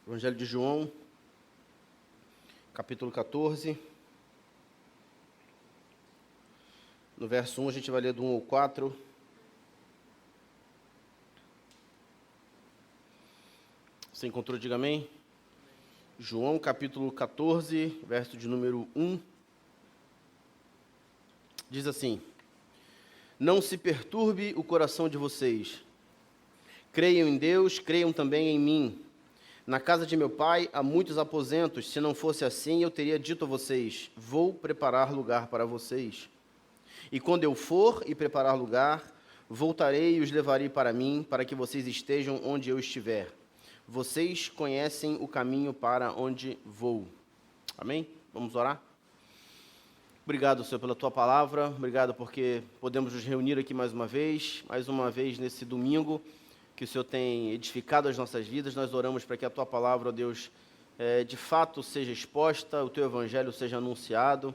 Evangelho de João, capítulo 14. No verso 1, a gente vai ler do 1 ao 4. Você encontrou, diga amém. João, capítulo 14, verso de número 1. Diz assim: Não se perturbe o coração de vocês. Creiam em Deus, creiam também em mim. Na casa de meu pai há muitos aposentos. Se não fosse assim, eu teria dito a vocês: vou preparar lugar para vocês. E quando eu for e preparar lugar, voltarei e os levarei para mim, para que vocês estejam onde eu estiver. Vocês conhecem o caminho para onde vou. Amém? Vamos orar? Obrigado, Senhor, pela Tua palavra. Obrigado porque podemos nos reunir aqui mais uma vez nesse domingo, que o Senhor tem edificado as nossas vidas. Nós oramos para que a Tua palavra, ó Deus, de fato seja exposta, o Teu Evangelho seja anunciado.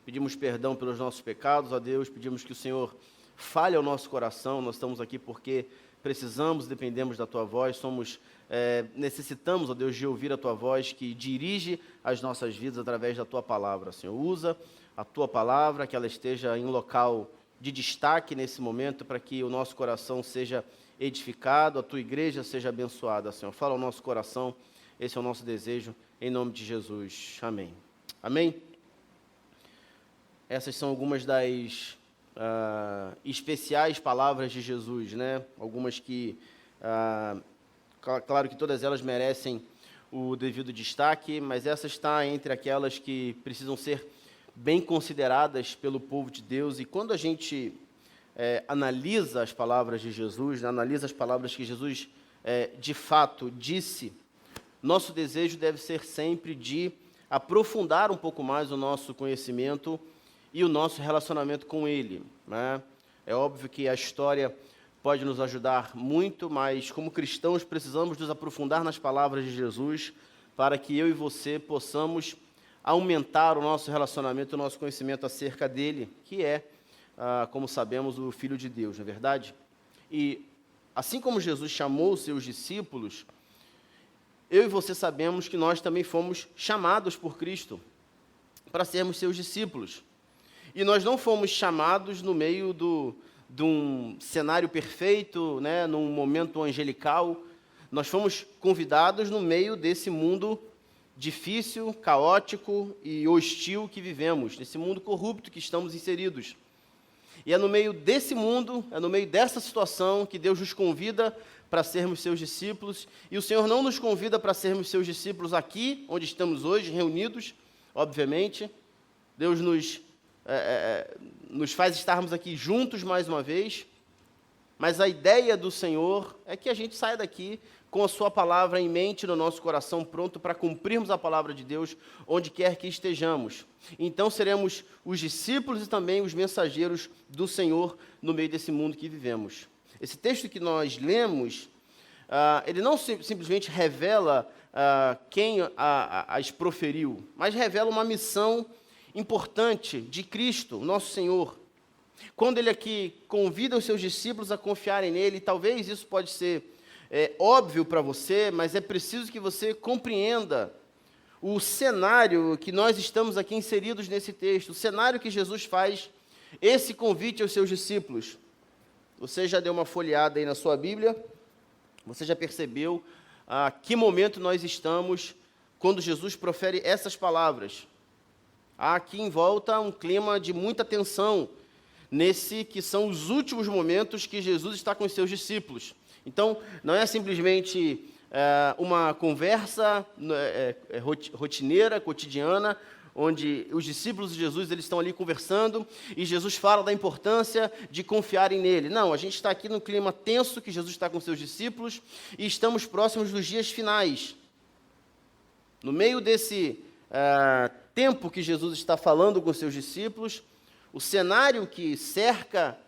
Pedimos perdão pelos nossos pecados, ó Deus, pedimos que o Senhor fale ao nosso coração. Nós estamos aqui porque precisamos, dependemos da Tua voz, necessitamos, ó Deus, de ouvir a Tua voz que dirige as nossas vidas através da Tua palavra. Senhor, usa a Tua palavra, que ela esteja em local de destaque nesse momento, para que o nosso coração seja edificado, a Tua igreja seja abençoada. Senhor, fala ao nosso coração, esse é o nosso desejo, em nome de Jesus. Amém. Amém? Essas são algumas das especiais palavras de Jesus, né? Algumas que, claro que todas elas merecem o devido destaque, mas essa está entre aquelas que precisam ser bem consideradas pelo povo de Deus. E quando a gente analisa as palavras de Jesus, né, analisa as palavras que Jesus de fato disse, nosso desejo deve ser sempre de aprofundar um pouco mais o nosso conhecimento e o nosso relacionamento com Ele, né? É óbvio que a história pode nos ajudar muito, mas como cristãos precisamos nos aprofundar nas palavras de Jesus para que eu e você possamos aumentar o nosso relacionamento, o nosso conhecimento acerca dele, que é, como sabemos, o Filho de Deus, não é verdade? E assim como Jesus chamou os seus discípulos, eu e você sabemos que nós também fomos chamados por Cristo para sermos seus discípulos. E nós não fomos chamados no meio de um cenário perfeito, né, num momento angelical. Nós fomos convidados no meio desse mundo difícil, caótico e hostil que vivemos, nesse mundo corrupto que estamos inseridos. E é no meio desse mundo, é no meio dessa situação que Deus nos convida para sermos seus discípulos. E o Senhor não nos convida para sermos seus discípulos aqui, onde estamos hoje, reunidos, obviamente. Deus nos faz estarmos aqui juntos mais uma vez, mas a ideia do Senhor é que a gente saia daqui com a sua palavra em mente, no nosso coração, pronto para cumprirmos a palavra de Deus onde quer que estejamos. Então seremos os discípulos e também os mensageiros do Senhor no meio desse mundo que vivemos. Esse texto que nós lemos, ele não simplesmente revela quem as proferiu, mas revela uma missão importante de Cristo, nosso Senhor. Quando Ele aqui convida os seus discípulos a confiarem nele, talvez isso pode ser óbvio para você, mas é preciso que você compreenda o cenário que nós estamos aqui inseridos nesse texto, o cenário que Jesus faz esse convite aos seus discípulos. Você já deu uma folheada aí na sua Bíblia? Você já percebeu a que momento nós estamos quando Jesus profere essas palavras? Há aqui em volta um clima de muita tensão, nesse que são os últimos momentos que Jesus está com os seus discípulos. Então, não é simplesmente uma conversa rotineira, cotidiana, onde os discípulos de Jesus eles estão ali conversando e Jesus fala da importância de confiarem nele. Não, a gente está aqui no clima tenso que Jesus está com seus discípulos e estamos próximos dos dias finais. No meio desse tempo que Jesus está falando com seus discípulos, o cenário que cerca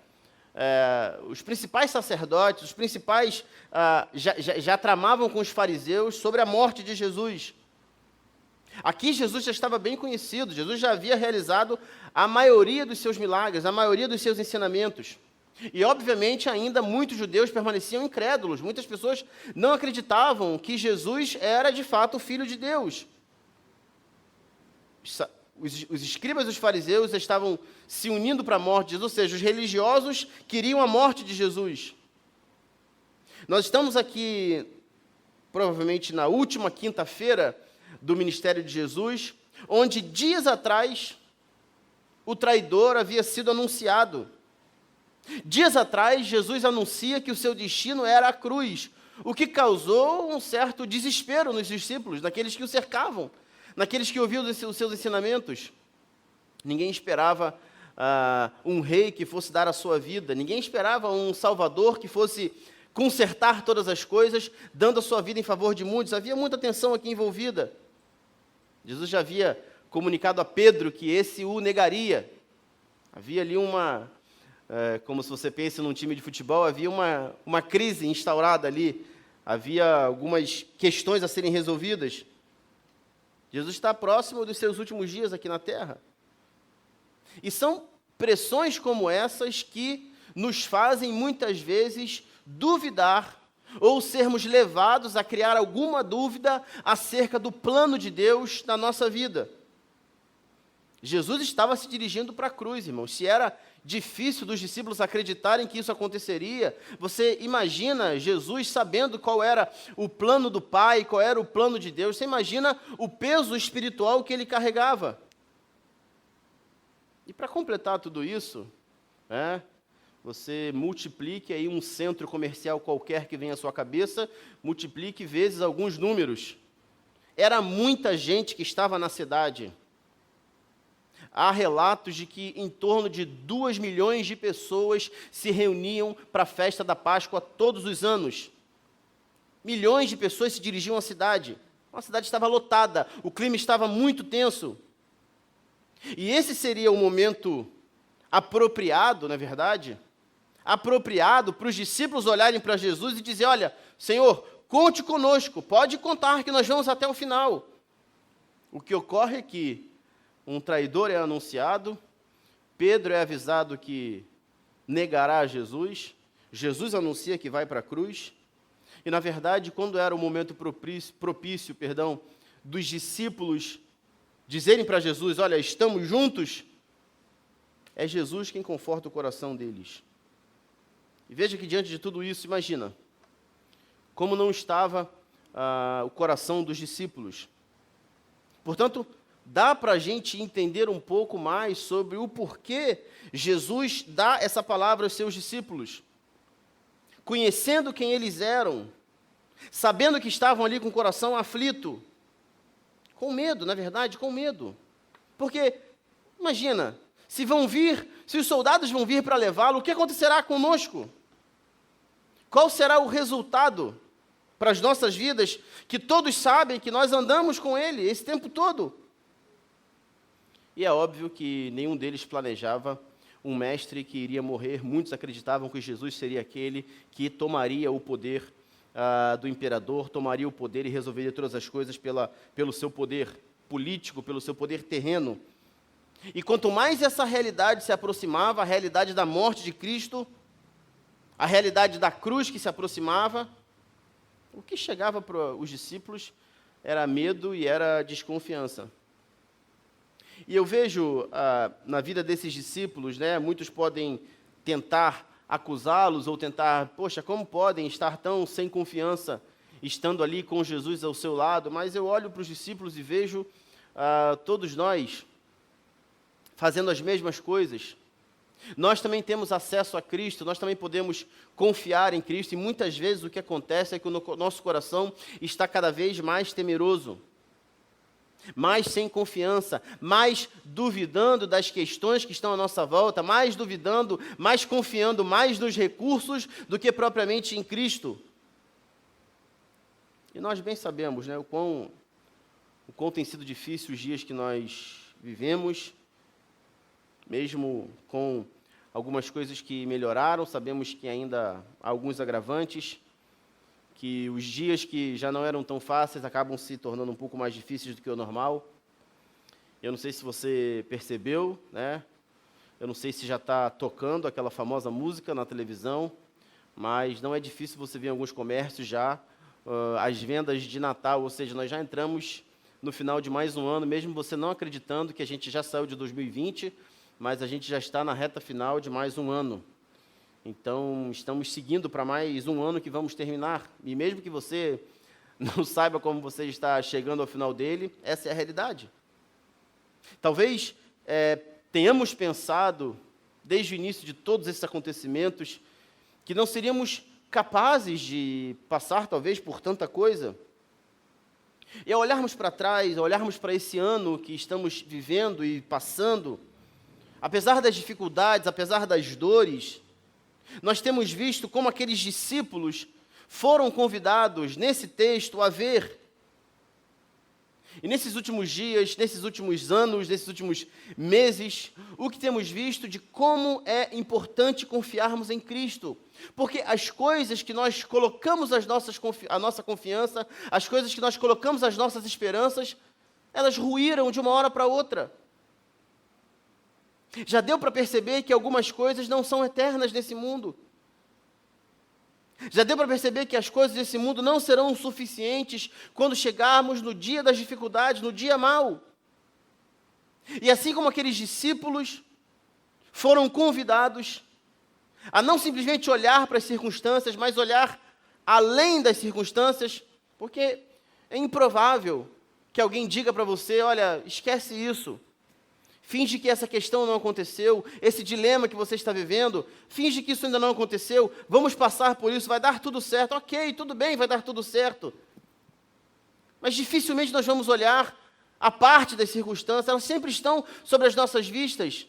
os principais sacerdotes, os principais já tramavam com os fariseus sobre a morte de Jesus. Aqui Jesus já estava bem conhecido, Jesus já havia realizado a maioria dos seus milagres, a maioria dos seus ensinamentos. E, obviamente, ainda muitos judeus permaneciam incrédulos. Muitas pessoas não acreditavam que Jesus era, de fato, o Filho de Deus. Os escribas e os fariseus estavam se unindo para a morte de Jesus, ou seja, os religiosos queriam a morte de Jesus. Nós estamos aqui, provavelmente, na última quinta-feira do ministério de Jesus, onde, dias atrás, o traidor havia sido anunciado. Dias atrás, Jesus anuncia que o seu destino era a cruz, o que causou um certo desespero nos discípulos, naqueles que o cercavam, naqueles que ouviam os seus ensinamentos. Ninguém esperava um rei que fosse dar a sua vida, ninguém esperava um salvador que fosse consertar todas as coisas, dando a sua vida em favor de muitos. Havia muita tensão aqui envolvida. Jesus já havia comunicado a Pedro que esse o negaria. Havia ali como se você pense num time de futebol, havia uma crise instaurada ali, havia algumas questões a serem resolvidas. Jesus está próximo dos seus últimos dias aqui na Terra. E são pressões como essas que nos fazem, muitas vezes, duvidar ou sermos levados a criar alguma dúvida acerca do plano de Deus na nossa vida. Jesus estava se dirigindo para a cruz, irmãos. Se era difícil dos discípulos acreditarem que isso aconteceria, você imagina Jesus sabendo qual era o plano do Pai, qual era o plano de Deus, você imagina o peso espiritual que ele carregava. E para completar tudo isso, você multiplique aí um centro comercial qualquer que venha à sua cabeça, multiplique vezes alguns números. Era muita gente que estava na cidade. Há relatos de que em torno de 2 milhões de pessoas se reuniam para a festa da Páscoa todos os anos. Milhões de pessoas se dirigiam à cidade. A cidade estava lotada, o clima estava muito tenso. E esse seria o momento apropriado, na verdade, apropriado para os discípulos olharem para Jesus e dizer: olha, Senhor, conte conosco, pode contar que nós vamos até o final. O que ocorre é que um traidor é anunciado, Pedro é avisado que negará Jesus, Jesus anuncia que vai para a cruz, e na verdade, quando era o momento propício, dos discípulos dizerem para Jesus: olha, estamos juntos, é Jesus quem conforta o coração deles. E veja que diante de tudo isso, imagina, como não estava o coração dos discípulos. Portanto, dá para a gente entender um pouco mais sobre o porquê Jesus dá essa palavra aos seus discípulos. Conhecendo quem eles eram, sabendo que estavam ali com o coração aflito, com medo, na verdade, com medo. Porque, imagina, se os soldados vão vir para levá-lo, o que acontecerá conosco? Qual será o resultado para as nossas vidas, que todos sabem que nós andamos com ele esse tempo todo? E é óbvio que nenhum deles planejava um mestre que iria morrer. Muitos acreditavam que Jesus seria aquele que tomaria o poder do imperador, tomaria o poder e resolveria todas as coisas pelo seu poder político, pelo seu poder terreno. E quanto mais essa realidade se aproximava, a realidade da morte de Cristo, a realidade da cruz que se aproximava, o que chegava para os discípulos era medo e era desconfiança. E eu vejo na vida desses discípulos, muitos podem tentar acusá-los ou tentar, poxa, como podem estar tão sem confiança, estando ali com Jesus ao seu lado? Mas eu olho para os discípulos e vejo todos nós fazendo as mesmas coisas. Nós também temos acesso a Cristo, nós também podemos confiar em Cristo, e muitas vezes o que acontece é que o nosso coração está cada vez mais temeroso, mais sem confiança, mais duvidando das questões que estão à nossa volta, mais duvidando, mais confiando mais nos recursos do que propriamente em Cristo. E nós bem sabemos, o quão tem sido difícil os dias que nós vivemos, mesmo com algumas coisas que melhoraram, sabemos que ainda há alguns agravantes, que os dias que já não eram tão fáceis acabam se tornando um pouco mais difíceis do que o normal. Eu não sei se você percebeu, Eu não sei se já está tocando aquela famosa música na televisão, mas não é difícil você ver em alguns comércios já as vendas de Natal, ou seja, nós já entramos no final de mais um ano, mesmo você não acreditando que a gente já saiu de 2020, mas a gente já está na reta final de mais um ano. Então, estamos seguindo para mais um ano que vamos terminar. E mesmo que você não saiba como você está chegando ao final dele, essa é a realidade. Talvez tenhamos pensado, desde o início de todos esses acontecimentos, que não seríamos capazes de passar, talvez, por tanta coisa. E ao olharmos para trás, ao olharmos para esse ano que estamos vivendo e passando, apesar das dificuldades, apesar das dores, nós temos visto como aqueles discípulos foram convidados, nesse texto, a ver. E nesses últimos dias, nesses últimos anos, nesses últimos meses, o que temos visto de como é importante confiarmos em Cristo. Porque as coisas que nós colocamos a nossa confiança, as coisas que nós colocamos as nossas esperanças, elas ruíram de uma hora para outra. Já deu para perceber que algumas coisas não são eternas nesse mundo. Já deu para perceber que as coisas desse mundo não serão suficientes quando chegarmos no dia das dificuldades, no dia mau. E assim como aqueles discípulos foram convidados a não simplesmente olhar para as circunstâncias, mas olhar além das circunstâncias, porque é improvável que alguém diga para você, olha, esquece isso. Finge que essa questão não aconteceu, esse dilema que você está vivendo, finge que isso ainda não aconteceu, vamos passar por isso, vai dar tudo certo. Ok, tudo bem, vai dar tudo certo. Mas dificilmente nós vamos olhar a parte das circunstâncias, elas sempre estão sobre as nossas vistas.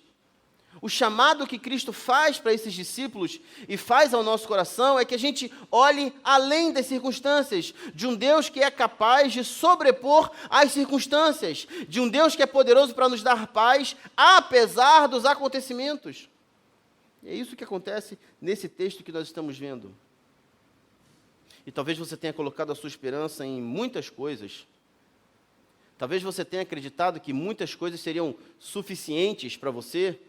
O chamado que Cristo faz para esses discípulos e faz ao nosso coração é que a gente olhe além das circunstâncias, de um Deus que é capaz de sobrepor as circunstâncias, de um Deus que é poderoso para nos dar paz, apesar dos acontecimentos. E é isso que acontece nesse texto que nós estamos vendo. E talvez você tenha colocado a sua esperança em muitas coisas. Talvez você tenha acreditado que muitas coisas seriam suficientes para você,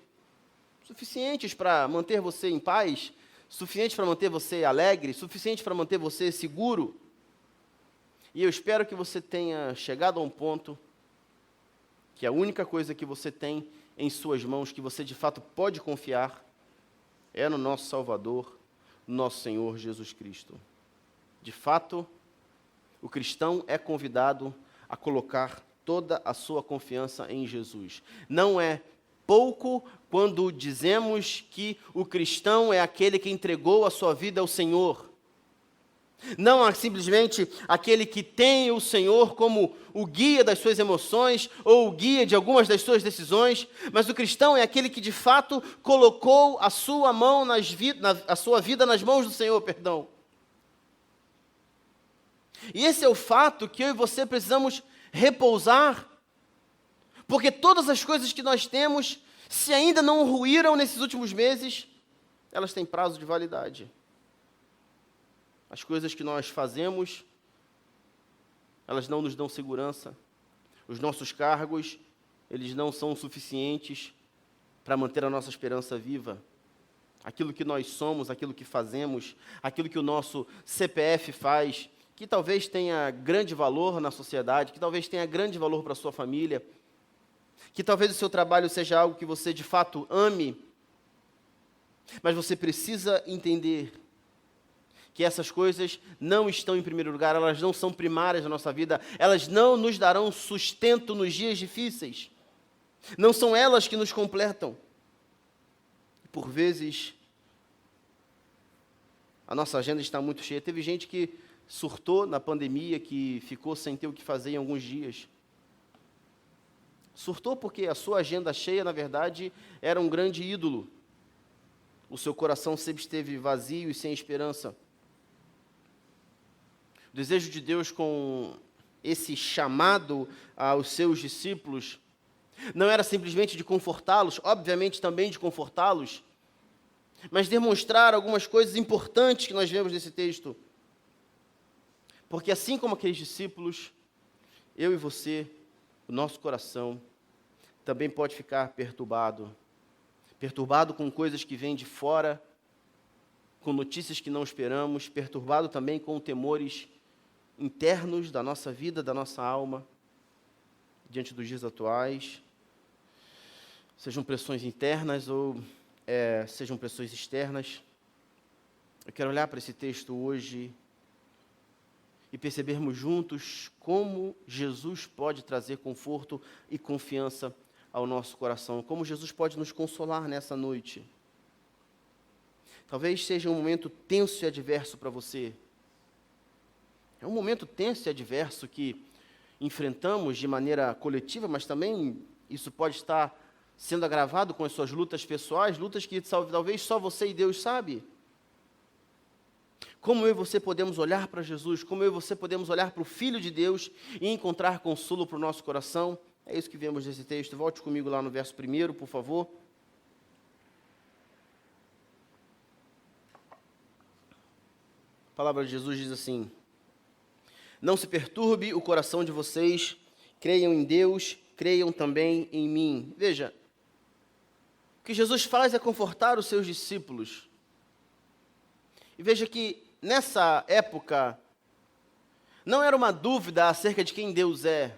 suficientes para manter você em paz, suficientes para manter você alegre, suficientes para manter você seguro. E eu espero que você tenha chegado a um ponto que a única coisa que você tem em suas mãos, que você de fato pode confiar, é no nosso Salvador, no nosso Senhor Jesus Cristo. De fato, o cristão é convidado a colocar toda a sua confiança em Jesus. Não é pouco quando dizemos que o cristão é aquele que entregou a sua vida ao Senhor. Não é simplesmente aquele que tem o Senhor como o guia das suas emoções ou o guia de algumas das suas decisões, mas o cristão é aquele que de fato colocou a sua a sua vida nas mãos do Senhor, perdão. E esse é o fato que eu e você precisamos repousar, porque todas as coisas que nós temos, se ainda não ruíram nesses últimos meses, elas têm prazo de validade. As coisas que nós fazemos, elas não nos dão segurança. Os nossos cargos, eles não são suficientes para manter a nossa esperança viva. Aquilo que nós somos, aquilo que fazemos, aquilo que o nosso CPF faz, que talvez tenha grande valor na sociedade, que talvez tenha grande valor para a sua família, que talvez o seu trabalho seja algo que você de fato ame, mas você precisa entender que essas coisas não estão em primeiro lugar, elas não são primárias na nossa vida, elas não nos darão sustento nos dias difíceis, não são elas que nos completam. Por vezes, a nossa agenda está muito cheia. Teve gente que surtou na pandemia, que ficou sem ter o que fazer em alguns dias. Surtou porque a sua agenda cheia, na verdade, era um grande ídolo. O seu coração sempre esteve vazio e sem esperança. O desejo de Deus com esse chamado aos seus discípulos não era simplesmente de confortá-los, obviamente também de confortá-los, mas demonstrar algumas coisas importantes que nós vemos nesse texto. Porque assim como aqueles discípulos, eu e você, o nosso coração também pode ficar perturbado, perturbado com coisas que vêm de fora, com notícias que não esperamos, perturbado também com temores internos da nossa vida, da nossa alma, diante dos dias atuais, sejam pressões internas ou sejam pressões externas. Eu quero olhar para esse texto hoje e percebermos juntos como Jesus pode trazer conforto e confiança ao nosso coração, como Jesus pode nos consolar nessa noite. Talvez seja um momento tenso e adverso para você. É um momento tenso e adverso que enfrentamos de maneira coletiva, mas também isso pode estar sendo agravado com as suas lutas pessoais, lutas que talvez só você e Deus sabe. Como eu e você podemos olhar para Jesus, como eu e você podemos olhar para o Filho de Deus e encontrar consolo para o nosso coração. É isso que vemos nesse texto. Volte comigo lá no verso 1, por favor. A palavra de Jesus diz assim: não se perturbe o coração de vocês, creiam em Deus, creiam também em mim. Veja, o que Jesus faz é confortar os seus discípulos. E veja que nessa época não era uma dúvida acerca de quem Deus é.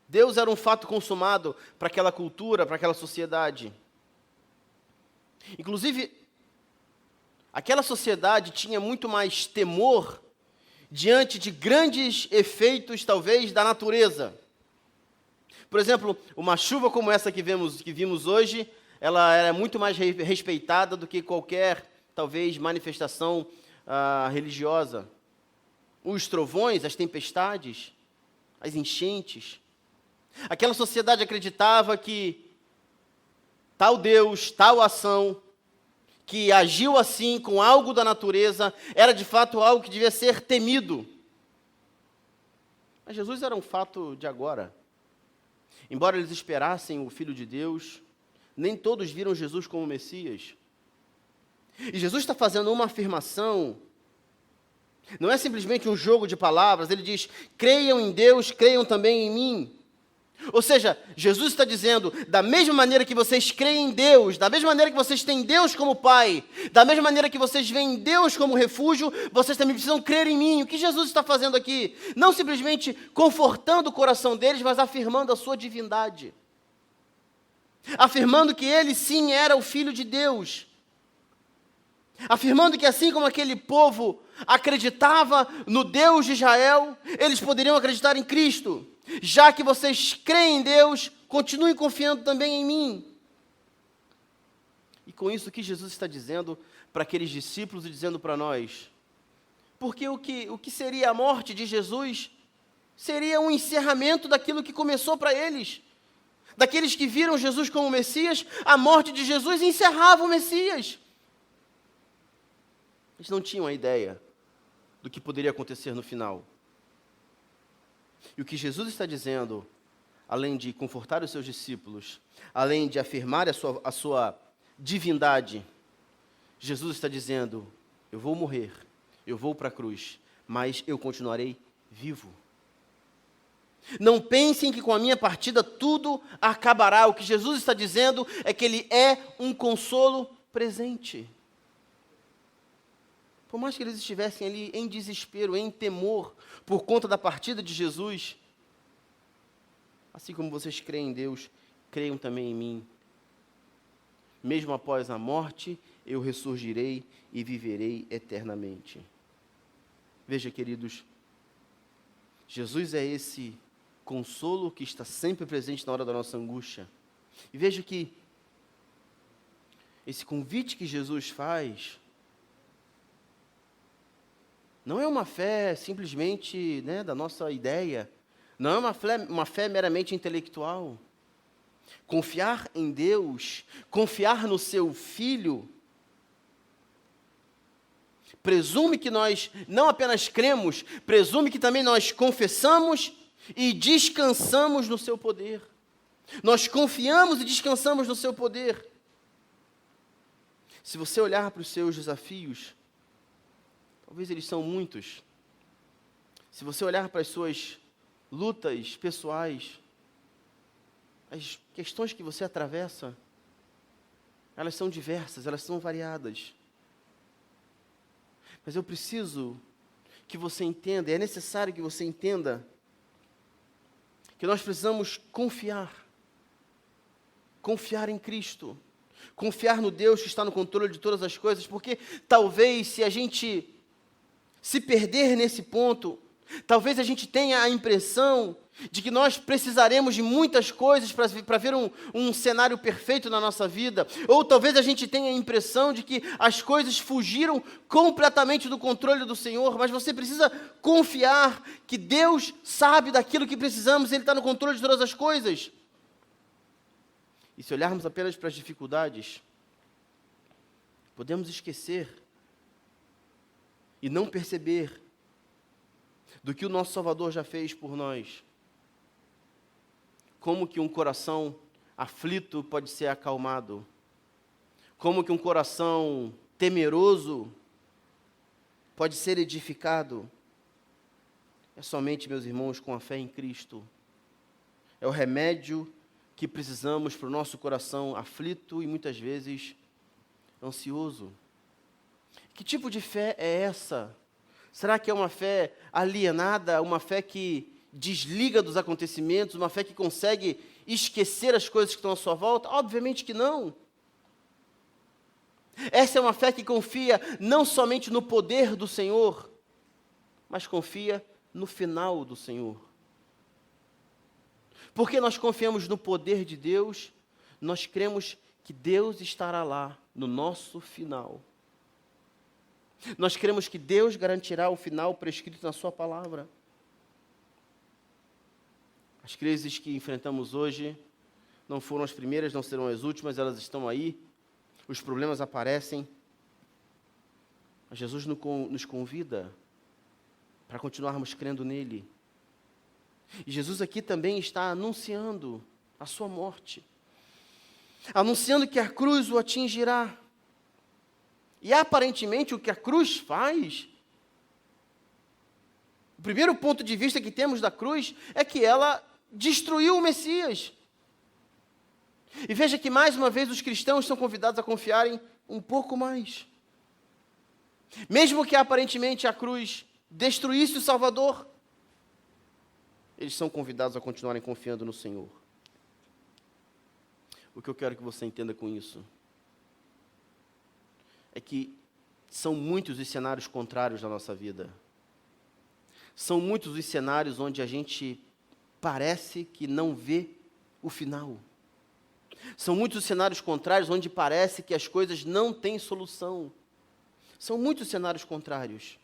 Deus era um fato consumado para aquela cultura, para aquela sociedade. Inclusive, aquela sociedade tinha muito mais temor diante de grandes efeitos, talvez, da natureza. Por exemplo, uma chuva como essa que vimos hoje, ela era muito mais respeitada do que qualquer, talvez, manifestação religiosa. Os trovões, as tempestades, as enchentes. Aquela sociedade acreditava que tal Deus, tal ação, que agiu assim com algo da natureza, era de fato algo que devia ser temido. Mas Jesus era um fato de agora. Embora eles esperassem o Filho de Deus, nem todos viram Jesus como Messias. E Jesus está fazendo uma afirmação, não é simplesmente um jogo de palavras, ele diz: creiam em Deus, creiam também em mim. Ou seja, Jesus está dizendo, da mesma maneira que vocês creem em Deus, da mesma maneira que vocês têm Deus como Pai, da mesma maneira que vocês veem Deus como refúgio, vocês também precisam crer em mim. O que Jesus está fazendo aqui? Não simplesmente confortando o coração deles, mas afirmando a sua divindade. Afirmando que ele sim era o Filho de Deus. Afirmando que assim como aquele povo acreditava no Deus de Israel, eles poderiam acreditar em Cristo. Já que vocês creem em Deus, continuem confiando também em mim. E com isso, o que Jesus está dizendo para aqueles discípulos e dizendo para nós? Porque o que seria a morte de Jesus seria um encerramento daquilo que começou para eles. Daqueles que viram Jesus como Messias, a morte de Jesus encerrava o Messias. Eles não tinham a ideia do que poderia acontecer no final. E o que Jesus está dizendo, além de confortar os seus discípulos, além de afirmar a sua divindade, Jesus está dizendo: eu vou morrer, eu vou para a cruz, mas eu continuarei vivo. Não pensem que com a minha partida tudo acabará. O que Jesus está dizendo é que Ele é um consolo presente. Por mais que eles estivessem ali em desespero, em temor, por conta da partida de Jesus, assim como vocês creem em Deus, creiam também em mim. Mesmo após a morte, eu ressurgirei e viverei eternamente. Veja, queridos, Jesus é esse consolo que está sempre presente na hora da nossa angústia. E veja que esse convite que Jesus faz não é uma fé simplesmente da nossa ideia, não é uma fé meramente intelectual. Confiar em Deus, confiar no seu Filho, presume que nós não apenas cremos, presume que também nós confessamos e descansamos no seu poder. Nós confiamos e descansamos no seu poder. Se você olhar para os seus desafios, talvez eles são muitos. Se você olhar para as suas lutas pessoais, as questões que você atravessa, Elas são diversas, elas são variadas. Mas eu preciso que você entenda, é necessário que você entenda, que nós precisamos confiar em Cristo, confiar no Deus que está no controle de todas as coisas, porque talvez se a gente se perder nesse ponto, talvez a gente tenha a impressão de que nós precisaremos de muitas coisas para ver um cenário perfeito na nossa vida, ou talvez a gente tenha a impressão de que as coisas fugiram completamente do controle do Senhor, mas você precisa confiar que Deus sabe daquilo que precisamos, Ele está no controle de todas as coisas. E se olharmos apenas para as dificuldades, podemos esquecer e não perceber do que o nosso Salvador já fez por nós. Como que um coração aflito pode ser acalmado? Como que um coração temeroso pode ser edificado? É somente, meus irmãos, com a fé em Cristo. É o remédio que precisamos para o nosso coração aflito e muitas vezes ansioso. Que tipo de fé é essa? Será que é uma fé alienada, uma fé que desliga dos acontecimentos, uma fé que consegue esquecer as coisas que estão à sua volta? Obviamente que não. Essa é uma fé que confia não somente no poder do Senhor, mas confia no final do Senhor. Porque nós confiamos no poder de Deus, nós cremos que Deus estará lá no nosso final. Nós cremos que Deus garantirá o final prescrito na sua palavra. As crises que enfrentamos hoje não foram as primeiras, não serão as últimas, elas estão aí, os problemas aparecem. Mas Jesus nos convida para continuarmos crendo nele. E Jesus aqui também está anunciando a sua morte, anunciando que a cruz o atingirá. E aparentemente o que a cruz faz, o primeiro ponto de vista que temos da cruz é que ela destruiu o Messias. E veja que mais uma vez os cristãos são convidados a confiarem um pouco mais. Mesmo que aparentemente a cruz destruísse o Salvador, eles são convidados a continuarem confiando no Senhor. O que eu quero que você entenda com isso é que são muitos os cenários contrários na nossa vida. São muitos os cenários onde a gente parece que não vê o final. São muitos os cenários contrários onde parece que as coisas não têm solução. São muitos cenários contrários.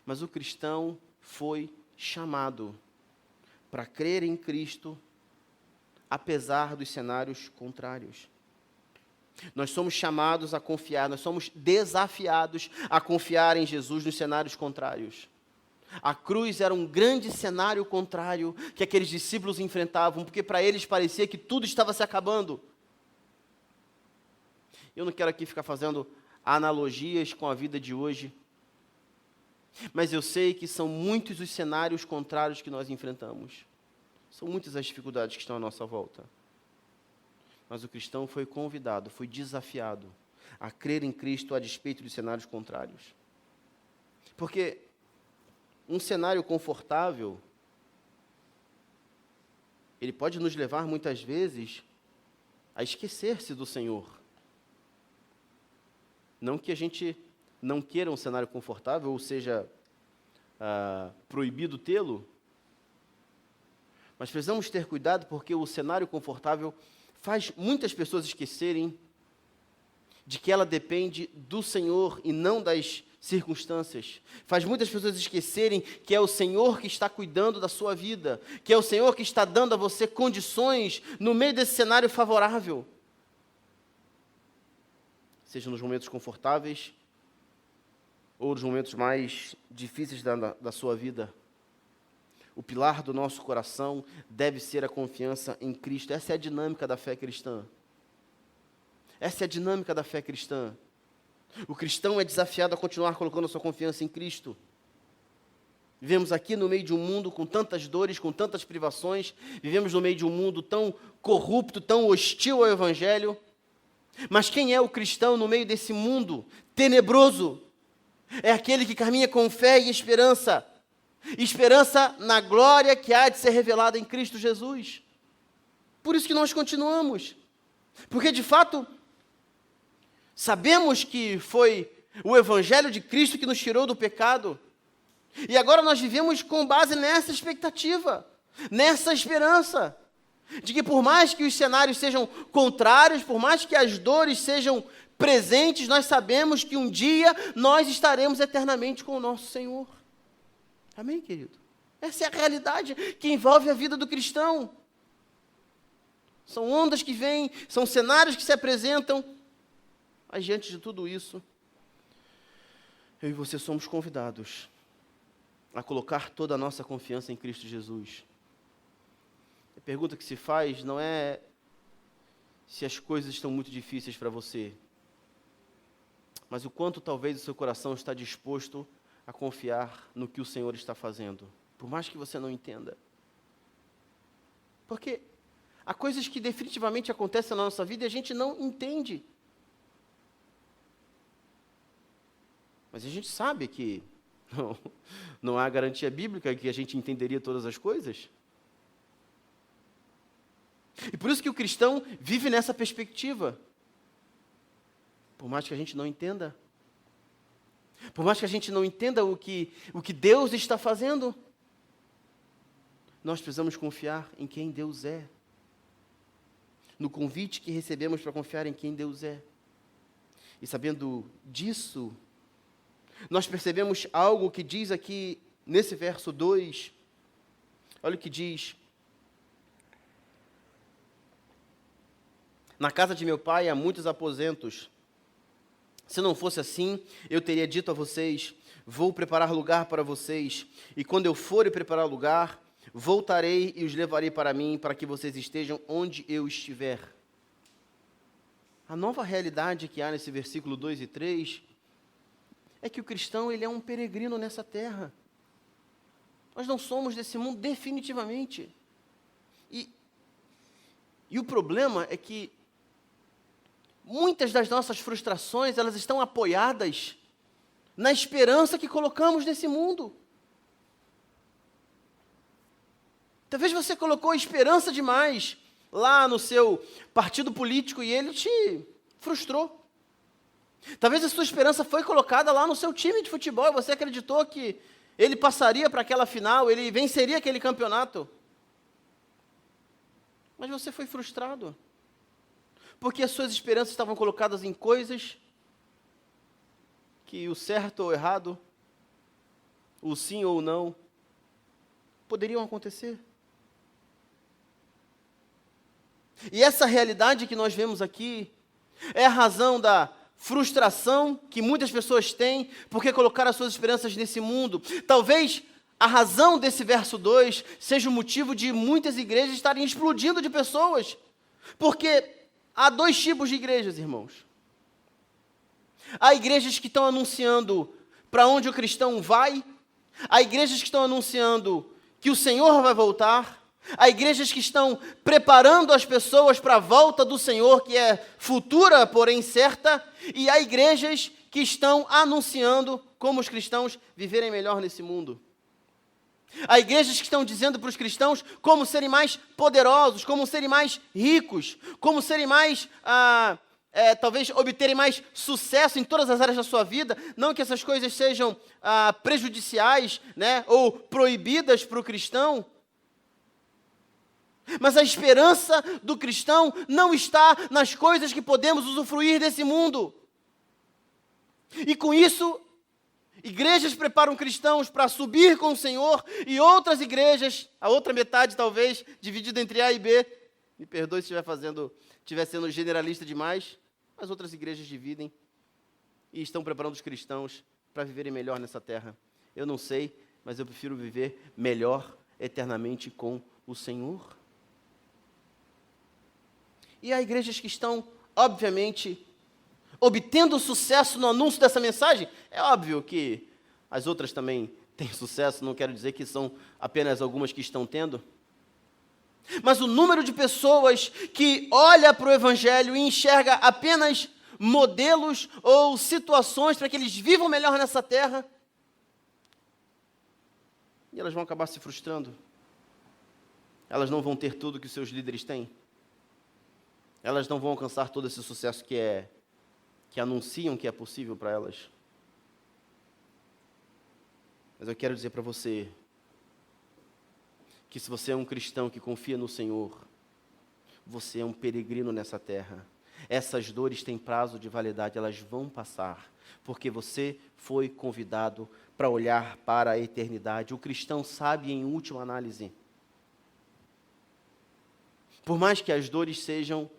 Mas o cristão foi chamado para crer em Cristo, apesar dos cenários contrários. Nós somos chamados a confiar, nós somos desafiados a confiar em Jesus nos cenários contrários. A cruz era um grande cenário contrário que aqueles discípulos enfrentavam, porque para eles parecia que tudo estava se acabando. Eu não quero aqui ficar fazendo analogias com a vida de hoje, mas eu sei que são muitos os cenários contrários que nós enfrentamos. São muitas as dificuldades que estão à nossa volta. Mas o cristão foi convidado, foi desafiado a crer em Cristo a despeito dos cenários contrários. Porque um cenário confortável, ele pode nos levar muitas vezes a esquecer-se do Senhor. Não que a gente não queira um cenário confortável, ou seja, proibido tê-lo, mas precisamos ter cuidado porque o cenário confortável faz muitas pessoas esquecerem de que ela depende do Senhor e não das circunstâncias. Faz muitas pessoas esquecerem que é o Senhor que está cuidando da sua vida, que é o Senhor que está dando a você condições no meio desse cenário favorável. Seja nos momentos confortáveis ou nos momentos mais difíceis da sua vida. O pilar do nosso coração deve ser a confiança em Cristo. Essa é a dinâmica da fé cristã. Essa é a dinâmica da fé cristã. O cristão é desafiado a continuar colocando a sua confiança em Cristo. Vivemos aqui no meio de um mundo com tantas dores, com tantas privações. Vivemos no meio de um mundo tão corrupto, tão hostil ao Evangelho. Mas quem é o cristão no meio desse mundo tenebroso? É aquele que caminha com fé e esperança. Esperança na glória que há de ser revelada em Cristo Jesus. Por isso que nós continuamos. Porque, de fato, sabemos que foi o Evangelho de Cristo que nos tirou do pecado. E agora nós vivemos com base nessa expectativa, nessa esperança, de que por mais que os cenários sejam contrários, por mais que as dores sejam presentes, nós sabemos que um dia nós estaremos eternamente com o nosso Senhor. Amém, querido? Essa é a realidade que envolve a vida do cristão. São ondas que vêm, são cenários que se apresentam, mas diante de tudo isso, eu e você somos convidados a colocar toda a nossa confiança em Cristo Jesus. A pergunta que se faz não é se as coisas estão muito difíceis para você, mas o quanto talvez o seu coração está disposto a confiar no que o Senhor está fazendo, por mais que você não entenda. Porque há coisas que definitivamente acontecem na nossa vida e a gente não entende. Mas a gente sabe que não há garantia bíblica que a gente entenderia todas as coisas. E por isso que o cristão vive nessa perspectiva. Por mais que a gente não entenda. Por mais que a gente não entenda o que Deus está fazendo, nós precisamos confiar em quem Deus é. No convite que recebemos para confiar em quem Deus é. E sabendo disso, nós percebemos algo que diz aqui nesse verso 2. Olha o que diz. Na casa de meu pai há muitos aposentos. Se não fosse assim, eu teria dito a vocês, vou preparar lugar para vocês. E quando eu for e preparar lugar, voltarei e os levarei para mim, para que vocês estejam onde eu estiver. A nova realidade que há nesse versículo 2 e 3 é que o cristão ele é um peregrino nessa terra. Nós não somos desse mundo definitivamente. E o problema é que muitas das nossas frustrações, elas estão apoiadas na esperança que colocamos nesse mundo. Talvez você colocou esperança demais lá no seu partido político e ele te frustrou. Talvez a sua esperança foi colocada lá no seu time de futebol e você acreditou que ele passaria para aquela final, ele venceria aquele campeonato. Mas você foi frustrado. Porque as suas esperanças estavam colocadas em coisas que o certo ou errado, o sim ou não, poderiam acontecer. E essa realidade que nós vemos aqui é a razão da frustração que muitas pessoas têm porque colocaram as suas esperanças nesse mundo. Talvez a razão desse verso 2 seja o motivo de muitas igrejas estarem explodindo de pessoas. Porque há dois tipos de igrejas, irmãos. Há igrejas que estão anunciando para onde o cristão vai. Há igrejas que estão anunciando que o Senhor vai voltar. Há igrejas que estão preparando as pessoas para a volta do Senhor, que é futura, porém certa. E há igrejas que estão anunciando como os cristãos viverem melhor nesse mundo. Há igrejas que estão dizendo para os cristãos como serem mais poderosos, como serem mais ricos, como serem mais, talvez obterem mais sucesso em todas as áreas da sua vida. Não que essas coisas sejam prejudiciais, né, ou proibidas para o cristão. Mas a esperança do cristão não está nas coisas que podemos usufruir desse mundo. E com isso, igrejas preparam cristãos para subir com o Senhor e outras igrejas, a outra metade talvez, dividida entre A e B, me perdoe se estiver sendo generalista demais, mas outras igrejas dividem e estão preparando os cristãos para viverem melhor nessa terra. Eu não sei, mas eu prefiro viver melhor eternamente com o Senhor. E há igrejas que estão, obviamente, obtendo sucesso no anúncio dessa mensagem. É óbvio que as outras também têm sucesso, não quero dizer que são apenas algumas que estão tendo. Mas o número de pessoas que olha para o Evangelho e enxerga apenas modelos ou situações para que eles vivam melhor nessa terra, e elas vão acabar se frustrando. Elas não vão ter tudo que os seus líderes têm. Elas não vão alcançar todo esse sucesso que anunciam que é possível para elas. Mas eu quero dizer para você que se você é um cristão que confia no Senhor, você é um peregrino nessa terra. Essas dores têm prazo de validade, elas vão passar, porque você foi convidado para olhar para a eternidade. O cristão sabe, em última análise, por mais que as dores sejam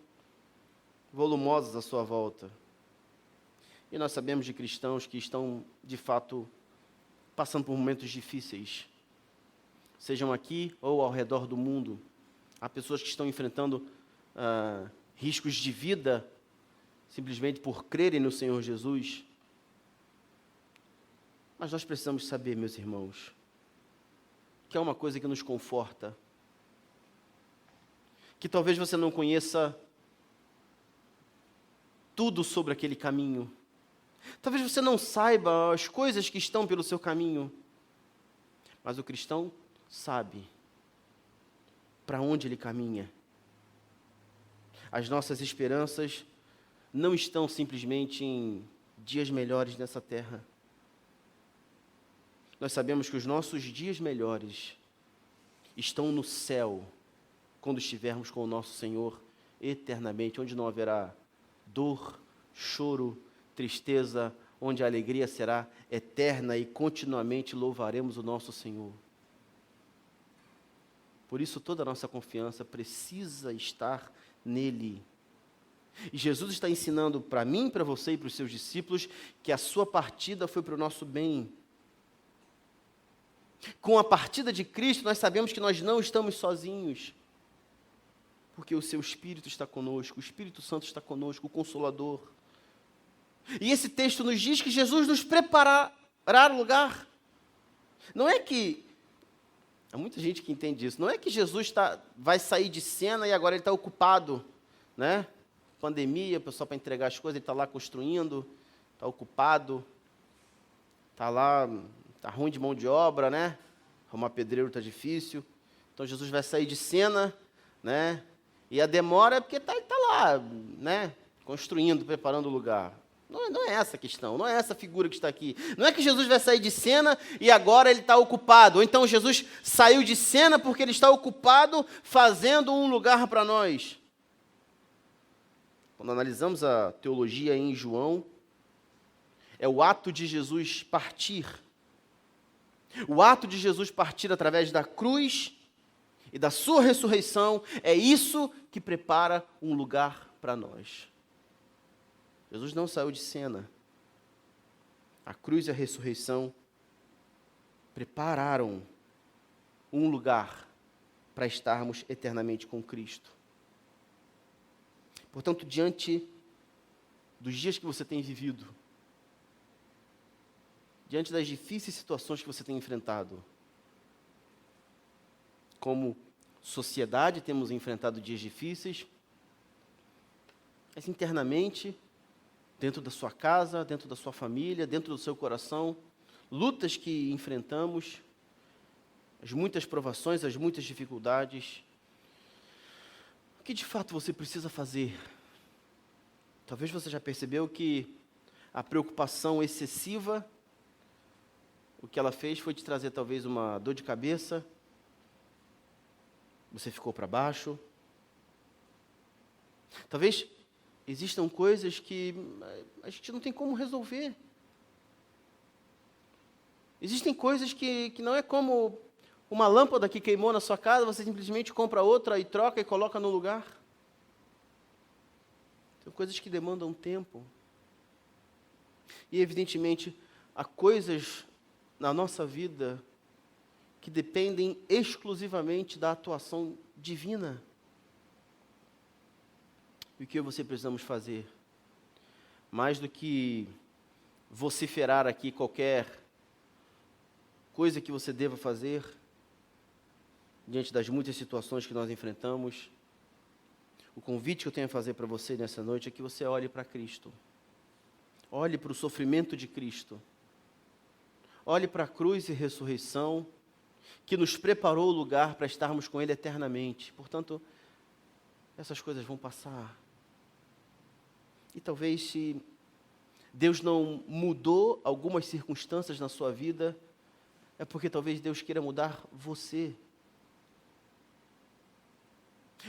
volumosas à sua volta, e nós sabemos de cristãos que estão, de fato, passando por momentos difíceis, sejam aqui ou ao redor do mundo. Há pessoas que estão enfrentando riscos de vida, simplesmente por crerem no Senhor Jesus. Mas nós precisamos saber, meus irmãos, que há uma coisa que nos conforta, que talvez você não conheça tudo sobre aquele caminho. Talvez você não saiba as coisas que estão pelo seu caminho. Mas o cristão sabe para onde ele caminha. As nossas esperanças não estão simplesmente em dias melhores nessa terra. Nós sabemos que os nossos dias melhores estão no céu, quando estivermos com o nosso Senhor eternamente, onde não haverá dor, choro, tristeza, onde a alegria será eterna e continuamente louvaremos o nosso Senhor. Por isso toda a nossa confiança precisa estar nele. E Jesus está ensinando para mim, para você e para os seus discípulos que a sua partida foi para o nosso bem. Com a partida de Cristo, nós sabemos que nós não estamos sozinhos, porque o seu Espírito está conosco, o Espírito Santo está conosco, o Consolador. E esse texto nos diz que Jesus nos preparará o lugar. Não é que, há muita gente que entende isso, não é que Jesus vai sair de cena e agora ele está ocupado, né? Pandemia, o pessoal para entregar as coisas, ele está lá construindo, está ocupado, está lá, está ruim de mão de obra, né? Arrumar pedreiro está difícil. Então Jesus vai sair de cena, né? E a demora é porque está lá, né? Construindo, preparando o lugar. Não é essa a questão, não é essa a figura que está aqui. Não é que Jesus vai sair de cena e agora ele está ocupado. Ou então Jesus saiu de cena porque ele está ocupado fazendo um lugar para nós. Quando analisamos a teologia em João, é o ato de Jesus partir. O ato de Jesus partir através da cruz e da sua ressurreição, é isso que prepara um lugar para nós. Jesus não saiu de cena. A cruz e a ressurreição prepararam um lugar para estarmos eternamente com Cristo. Portanto, diante dos dias que você tem vivido, diante das difíceis situações que você tem enfrentado, como sociedade temos enfrentado dias difíceis, mas internamente, dentro da sua casa, dentro da sua família, dentro do seu coração, lutas que enfrentamos, as muitas provações, as muitas dificuldades. O que de fato você precisa fazer? Talvez você já percebeu que a preocupação excessiva, o que ela fez foi te trazer talvez uma dor de cabeça, você ficou para baixo. Talvez existam coisas que a gente não tem como resolver. Existem coisas que não é como uma lâmpada que queimou na sua casa, você simplesmente compra outra e troca e coloca no lugar. São coisas que demandam tempo. E, evidentemente, há coisas na nossa vida que dependem exclusivamente da atuação divina. E o que você precisamos fazer? Mais do que vociferar aqui qualquer coisa que você deva fazer, diante das muitas situações que nós enfrentamos, o convite que eu tenho a fazer para você nessa noite é que você olhe para Cristo. Olhe para o sofrimento de Cristo. Olhe para a cruz e ressurreição, que nos preparou o lugar para estarmos com Ele eternamente. Portanto, essas coisas vão passar. E talvez se Deus não mudou algumas circunstâncias na sua vida, é porque talvez Deus queira mudar você.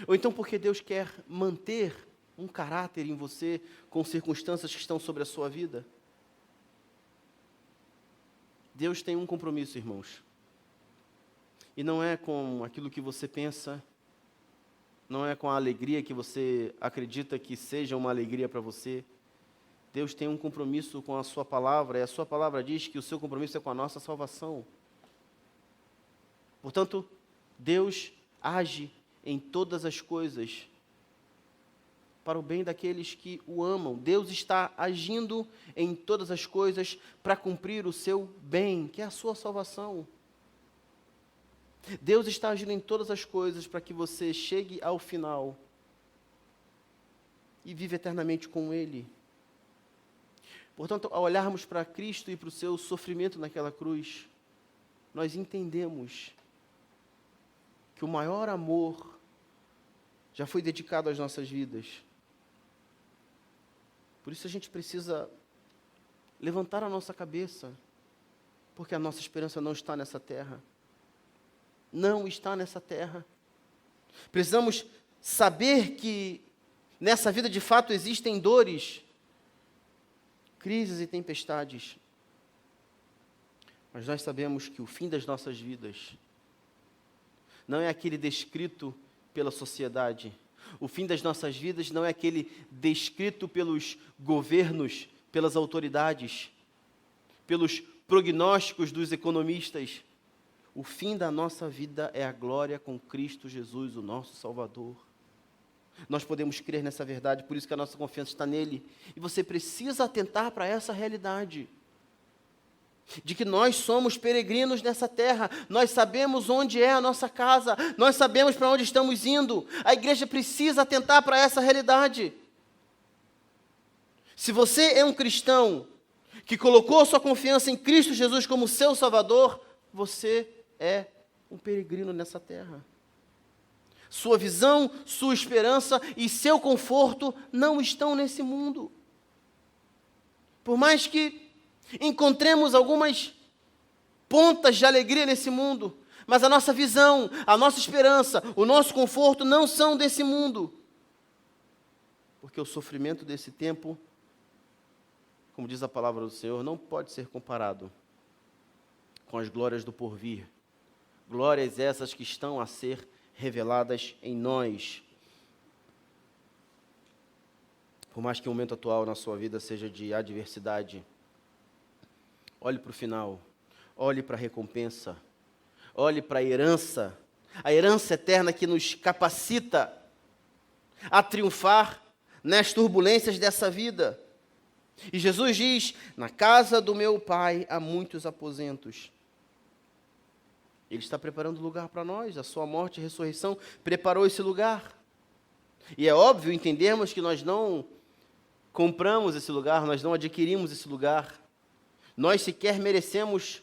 Ou então porque Deus quer manter um caráter em você com circunstâncias que estão sobre a sua vida. Deus tem um compromisso, irmãos. E não é com aquilo que você pensa, não é com a alegria que você acredita que seja uma alegria para você. Deus tem um compromisso com a sua palavra, e a sua palavra diz que o seu compromisso é com a nossa salvação. Portanto, Deus age em todas as coisas para o bem daqueles que o amam. Deus está agindo em todas as coisas para cumprir o seu bem, que é a sua salvação. Deus está agindo em todas as coisas para que você chegue ao final e viva eternamente com Ele. Portanto, ao olharmos para Cristo e para o seu sofrimento naquela cruz, nós entendemos que o maior amor já foi dedicado às nossas vidas. Por isso a gente precisa levantar a nossa cabeça, porque a nossa esperança não está nessa terra. Não está nessa terra. Precisamos saber que nessa vida de fato existem dores, crises e tempestades. Mas nós sabemos que o fim das nossas vidas não é aquele descrito pela sociedade. O fim das nossas vidas não é aquele descrito pelos governos, pelas autoridades, pelos prognósticos dos economistas. O fim da nossa vida é a glória com Cristo Jesus, o nosso Salvador. Nós podemos crer nessa verdade, por isso que a nossa confiança está nele. E você precisa atentar para essa realidade, de que nós somos peregrinos nessa terra, nós sabemos onde é a nossa casa, nós sabemos para onde estamos indo. A igreja precisa atentar para essa realidade. Se você é um cristão que colocou sua confiança em Cristo Jesus como seu Salvador, você é um peregrino nessa terra. Sua visão, sua esperança e seu conforto não estão nesse mundo. Por mais que encontremos algumas pontas de alegria nesse mundo, mas a nossa visão, a nossa esperança, o nosso conforto não são desse mundo. Porque o sofrimento desse tempo, como diz a palavra do Senhor, não pode ser comparado com as glórias do porvir. Glórias essas que estão a ser reveladas em nós. Por mais que o momento atual na sua vida seja de adversidade, olhe para o final, olhe para a recompensa, olhe para a herança eterna que nos capacita a triunfar nas turbulências dessa vida. E Jesus diz: na casa do meu Pai há muitos aposentos. Ele está preparando lugar para nós, a sua morte e ressurreição preparou esse lugar. E é óbvio entendermos que nós não compramos esse lugar, nós não adquirimos esse lugar. Nós sequer merecemos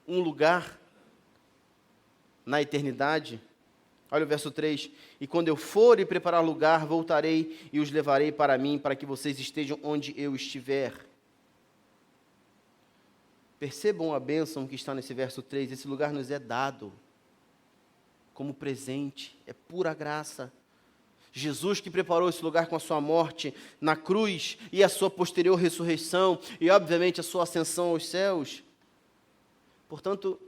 um lugar na eternidade. Olha o verso 3. E quando eu for e preparar lugar, voltarei e os levarei para mim, para que vocês estejam onde eu estiver. Percebam a bênção que está nesse verso 3. Esse lugar nos é dado como presente, é pura graça. Jesus que preparou esse lugar com a sua morte na cruz e a sua posterior ressurreição e, obviamente, a sua ascensão aos céus. Portanto,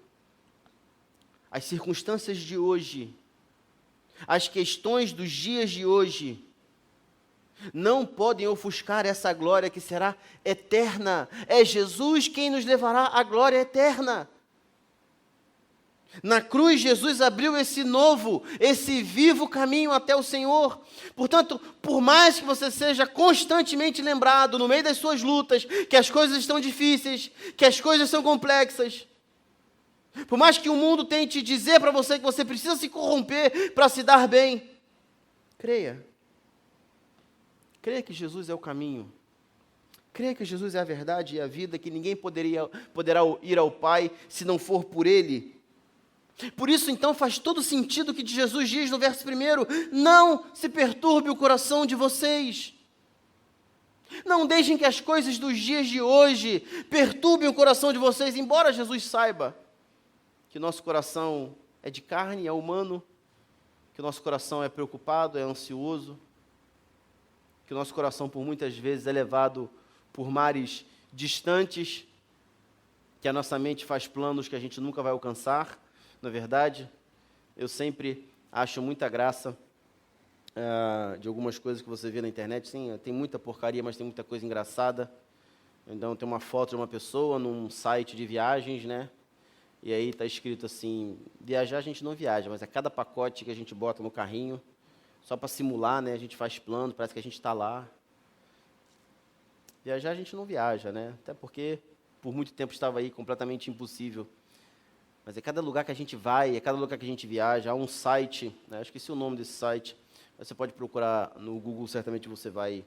as circunstâncias de hoje, as questões dos dias de hoje, não podem ofuscar essa glória que será eterna. É Jesus quem nos levará à glória eterna. Na cruz, Jesus abriu esse novo, esse vivo caminho até o Senhor. Portanto, por mais que você seja constantemente lembrado, no meio das suas lutas, que as coisas estão difíceis, que as coisas são complexas, Por mais que o mundo tente dizer para você que você precisa se corromper para se dar bem, creia. Creia que Jesus é o caminho. Creia que Jesus é a verdade e a vida, que ninguém poderá ir ao Pai se não for por Ele. Por isso, então, faz todo sentido o que Jesus diz no verso 1: não se perturbe o coração de vocês. Não deixem que as coisas dos dias de hoje perturbem o coração de vocês, embora Jesus saiba que nosso coração é de carne, é humano, que o nosso coração é preocupado, é ansioso, que o nosso coração, por muitas vezes, é levado por mares distantes, que a nossa mente faz planos que a gente nunca vai alcançar. Na verdade, eu sempre acho muita graça de algumas coisas que você vê na internet. Sim, tem muita porcaria, mas tem muita coisa engraçada. Então, tem uma foto de uma pessoa num site de viagens, né? E aí está escrito assim: viajar a gente não viaja, mas é cada pacote que a gente bota no carrinho, só para simular, né? A gente faz plano, parece que a gente está lá. Viajar a gente não viaja, né? Até porque por muito tempo estava aí completamente impossível. Mas é cada lugar que a gente vai, é cada lugar que a gente viaja. Há um site, né? Eu esqueci o nome desse site, mas você pode procurar no Google, certamente você vai.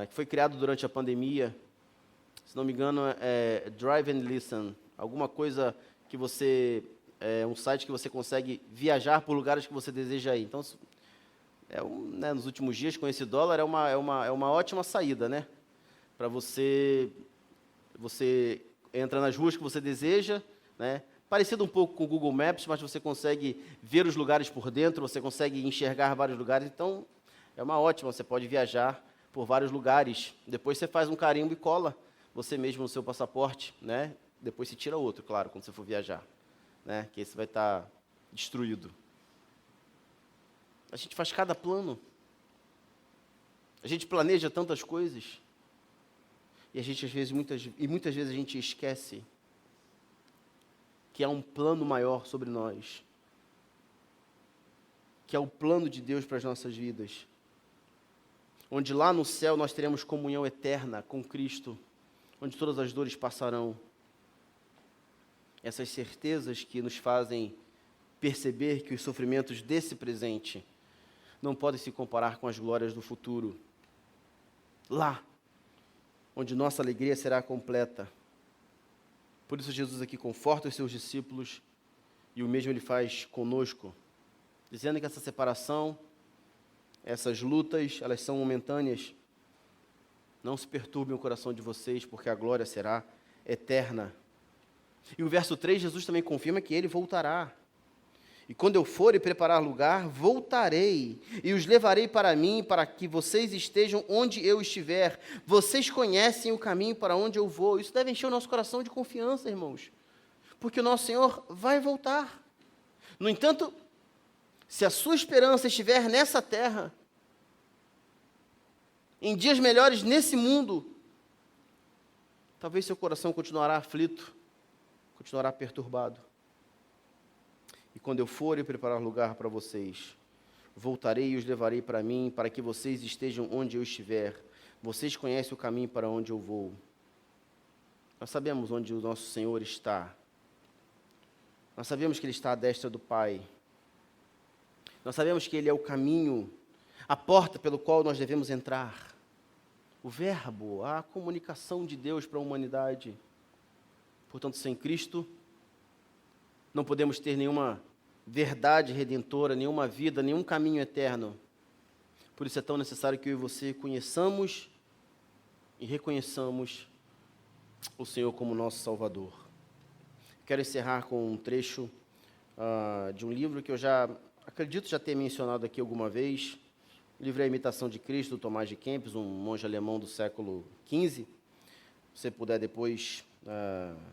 Que foi criado durante a pandemia. Se não me engano, é Drive and Listen. Alguma coisa que você... um site que você consegue viajar por lugares que você deseja ir. Então, né, nos últimos dias, com esse dólar, é uma ótima saída, né? Para você entra nas ruas que você deseja, né? Parecido um pouco com o Google Maps, mas você consegue ver os lugares por dentro, você consegue enxergar vários lugares. Então, é uma ótima, você pode viajar por vários lugares. Depois você faz um carimbo e cola você mesmo no seu passaporte, né? Depois você tira outro, claro, quando você for viajar, né? Que esse vai estar destruído. A gente faz cada plano. A gente planeja tantas coisas. E a gente, às vezes, muitas vezes a gente esquece que há um plano maior sobre nós, que é o plano de Deus para as nossas vidas, onde lá no céu nós teremos comunhão eterna com Cristo, onde todas as dores passarão. Essas certezas que nos fazem perceber que os sofrimentos desse presente não podem se comparar com as glórias do futuro, lá, onde nossa alegria será completa. Por isso Jesus aqui conforta os seus discípulos e o mesmo Ele faz conosco, dizendo que essa separação, essas lutas, elas são momentâneas. Não se perturbem o coração de vocês, porque a glória será eterna. E o verso 3, Jesus também confirma que Ele voltará. E quando eu for e preparar lugar, voltarei e os levarei para mim, para que vocês estejam onde eu estiver. Vocês conhecem o caminho para onde eu vou. Isso deve encher o nosso coração de confiança, irmãos, porque o nosso Senhor vai voltar. No entanto, se a sua esperança estiver nessa terra, em dias melhores nesse mundo, talvez seu coração continuará aflito, continuará perturbado. E quando eu for e preparar lugar para vocês, voltarei e os levarei para mim, para que vocês estejam onde eu estiver. Vocês conhecem o caminho para onde eu vou. Nós sabemos onde o nosso Senhor está. Nós sabemos que Ele está à destra do Pai. Nós sabemos que Ele é o caminho, a porta pelo qual nós devemos entrar. O Verbo, a comunicação de Deus para a humanidade. Portanto, sem Cristo, não podemos ter nenhuma verdade redentora, nenhuma vida, nenhum caminho eterno. Por isso é tão necessário que eu e você conheçamos e reconheçamos o Senhor como nosso Salvador. Quero encerrar com um trecho de um livro que eu acredito já ter mencionado aqui alguma vez. O livro é A Imitação de Cristo, do Tomás de Kempis, um monge alemão do século XV. Se você puder depois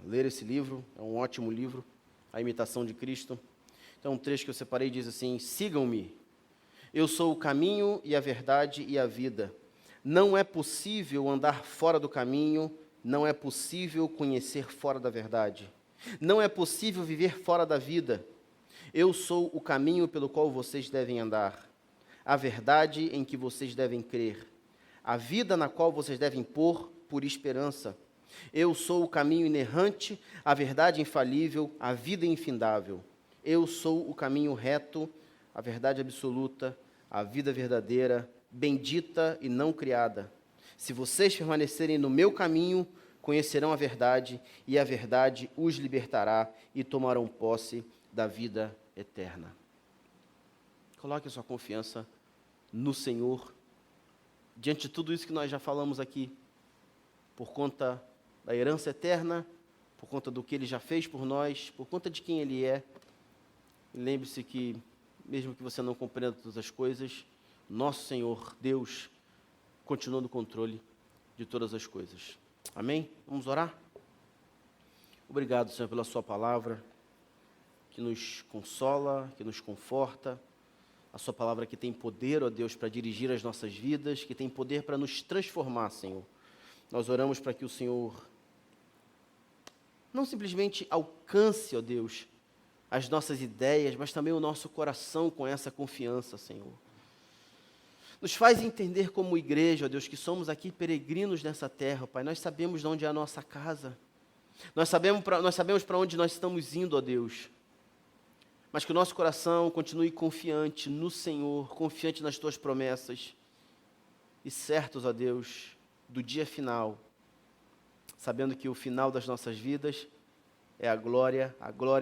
ler esse livro, é um ótimo livro. A Imitação de Cristo. Então, um trecho que eu separei diz assim: sigam-me, eu sou o caminho e a verdade e a vida. Não é possível andar fora do caminho, não é possível conhecer fora da verdade. Não é possível viver fora da vida. Eu sou o caminho pelo qual vocês devem andar, a verdade em que vocês devem crer, a vida na qual vocês devem pôr por esperança. Eu sou o caminho inerrante, a verdade infalível, a vida infindável. Eu sou o caminho reto, a verdade absoluta, a vida verdadeira, bendita e não criada. Se vocês permanecerem no meu caminho, conhecerão a verdade, e a verdade os libertará e tomarão posse da vida eterna. Coloque a sua confiança no Senhor, diante de tudo isso que nós já falamos aqui, por conta da herança eterna, por conta do que Ele já fez por nós, por conta de quem Ele é. E lembre-se que, mesmo que você não compreenda todas as coisas, nosso Senhor, Deus, continua no controle de todas as coisas. Amém? Vamos orar? Obrigado, Senhor, pela sua palavra, que nos consola, que nos conforta. A sua palavra que tem poder, ó Deus, para dirigir as nossas vidas, que tem poder para nos transformar, Senhor. Nós oramos para que o Senhor não simplesmente alcance, ó Deus, as nossas ideias, mas também o nosso coração com essa confiança, Senhor. Nos faz entender como igreja, ó Deus, que somos aqui peregrinos nessa terra, Pai. Nós sabemos de onde é a nossa casa. Nós sabemos para onde nós estamos indo, ó Deus. Mas que o nosso coração continue confiante no Senhor, confiante nas Tuas promessas. E certos, ó Deus, do dia final, sabendo que o final das nossas vidas é a glória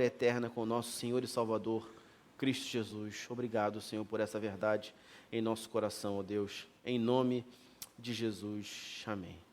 eterna com o nosso Senhor e Salvador, Cristo Jesus. Obrigado, Senhor, por essa verdade em nosso coração, ó Deus. Em nome de Jesus. Amém.